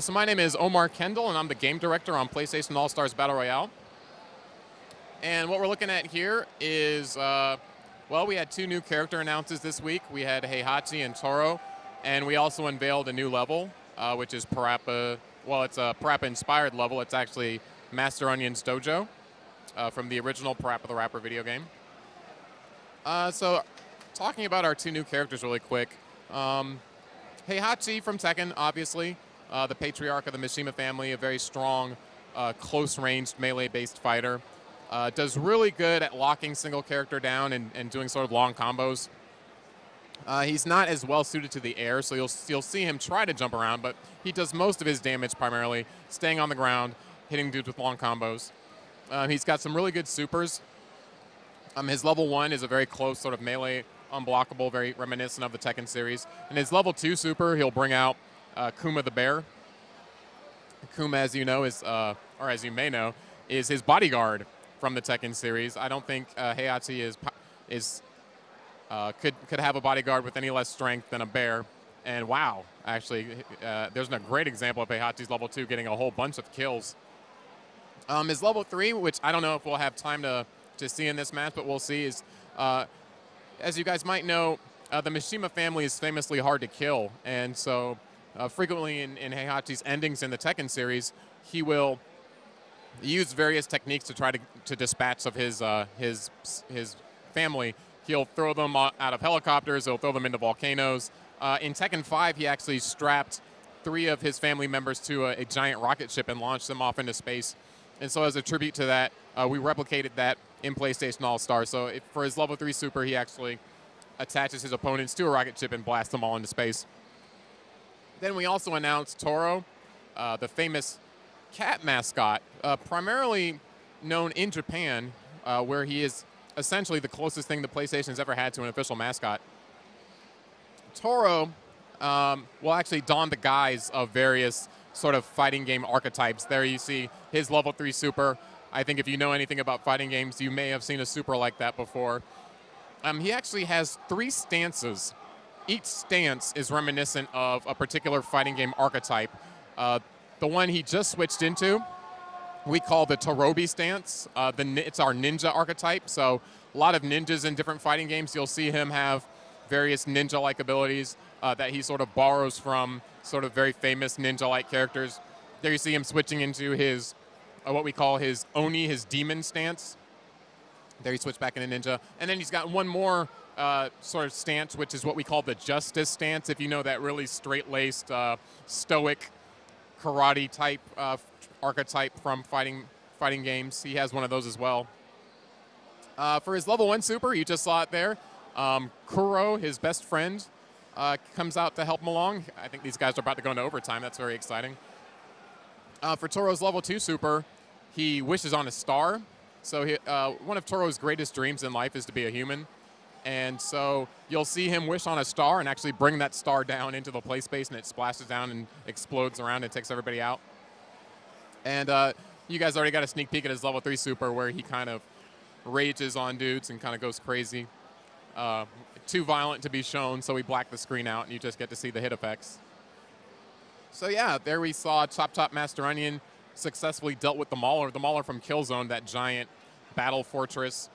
So my name is Omar Kendall, and I'm the game director on PlayStation All-Stars Battle Royale. And what we're looking at here is, well, we had two new character announces this week. We had Heihachi and Toro, and we also unveiled a new level, which is Parappa. Well, it's a Parappa-inspired level. It's actually Master Onion's Dojo from the original Parappa the Rapper video game. So talking about our two new characters really quick. Heihachi from Tekken, obviously. The patriarch of the Mishima family, a very strong, close-ranged, melee-based fighter. Does really good at locking single character down and doing sort of long combos. He's not as well suited to the air, so you'll see him try to jump around, but he does most of his damage primarily staying on the ground, hitting dudes with long combos. He's got some really good supers. His level 1 is a very close sort of melee, unblockable, very reminiscent of the Tekken series. And his level 2 super, he'll bring out Kuma the Bear. Kuma, as you know, is, or as you may know, is his bodyguard from the Tekken series. I don't think Heihachi could have a bodyguard with any less strength than a bear. And wow, actually, there's a great example of Heihachi's level 2 getting a whole bunch of kills. His level 3, which I don't know if we'll have time to see in this match, but we'll see, is, as you guys might know, the Mishima family is famously hard to kill. And so frequently in Heihachi's endings in the Tekken series, he will use various techniques to try to dispatch of his family. He'll throw them out of helicopters. He'll throw them into volcanoes. In Tekken 5, he actually strapped 3 of his family members to a giant rocket ship and launched them off into space. And so as a tribute to that, we replicated that in PlayStation All-Stars. So for his level 3 super, he actually attaches his opponents to a rocket ship and blasts them all into space. Then we also announced Toro, the famous cat mascot, primarily known in Japan, where he is essentially the closest thing the PlayStation has ever had to an official mascot. Toro will actually don the guise of various sort of fighting game archetypes. There you see his level 3 super. I think if you know anything about fighting games, you may have seen a super like that before. He actually has 3 stances. Each stance is reminiscent of a particular fighting game archetype. The one he just switched into, we call the Torobi stance. It's our ninja archetype, so a lot of ninjas in different fighting games. You'll see him have various ninja-like abilities that he sort of borrows from sort of very famous ninja-like characters. There you see him switching into his, what we call his Oni, his demon stance. There he switched back into ninja. And then he's got one more sort of stance, which is what we call the justice stance, if you know that really straight-laced, stoic, karate-type archetype from fighting games. He has one of those as well. For his level 1 super, you just saw it there. Kuro, his best friend, comes out to help him along. I think these guys are about to go into overtime. That's very exciting. For Toro's level 2 super, he wishes on a star. So one of Toro's greatest dreams in life is to be a human. And so you'll see him wish on a star and actually bring that star down into the play space, and it splashes down and explodes around and takes everybody out. And you guys already got a sneak peek at his level 3 super where he kind of rages on dudes and kind of goes crazy. Too violent to be shown, so we black the screen out and you just get to see the hit effects. So yeah, there we saw Chop Chop Master Onion successfully dealt with the Mauler from Killzone, that giant battle fortress.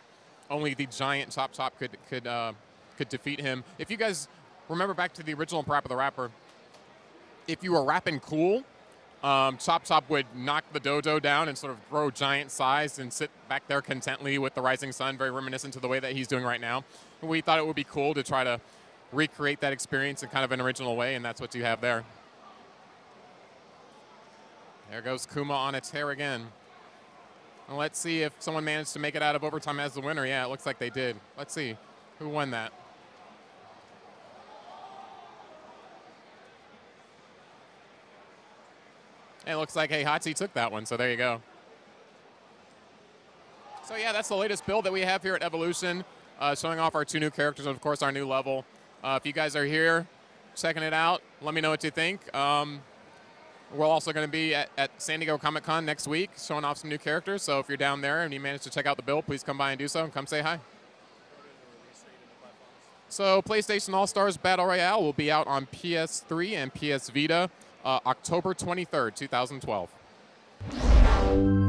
Only the giant Chop Chop could defeat him. If you guys remember back to the original Parappa the Rapper, if you were rapping cool, Chop Chop would knock the dojo down and sort of grow giant size and sit back there contently with the rising sun, very reminiscent to the way that he's doing right now. And we thought it would be cool to try to recreate that experience in kind of an original way, and that's what you have there. There goes Kuma on its hair again. And let's see if someone managed to make it out of overtime as the winner. Yeah, it looks like they did. Let's see who won that. And it looks like Heihachi took that one, so there you go. So yeah, that's the latest build that we have here at Evolution, showing off our 2 new characters and, of course, our new level. If you guys are here checking it out, let me know what you think. We're also going to be at San Diego Comic-Con next week, showing off some new characters. So if you're down there and you managed to check out the build, please come by and do so and come say hi. So PlayStation All-Stars Battle Royale will be out on PS3 and PS Vita October 23rd, 2012.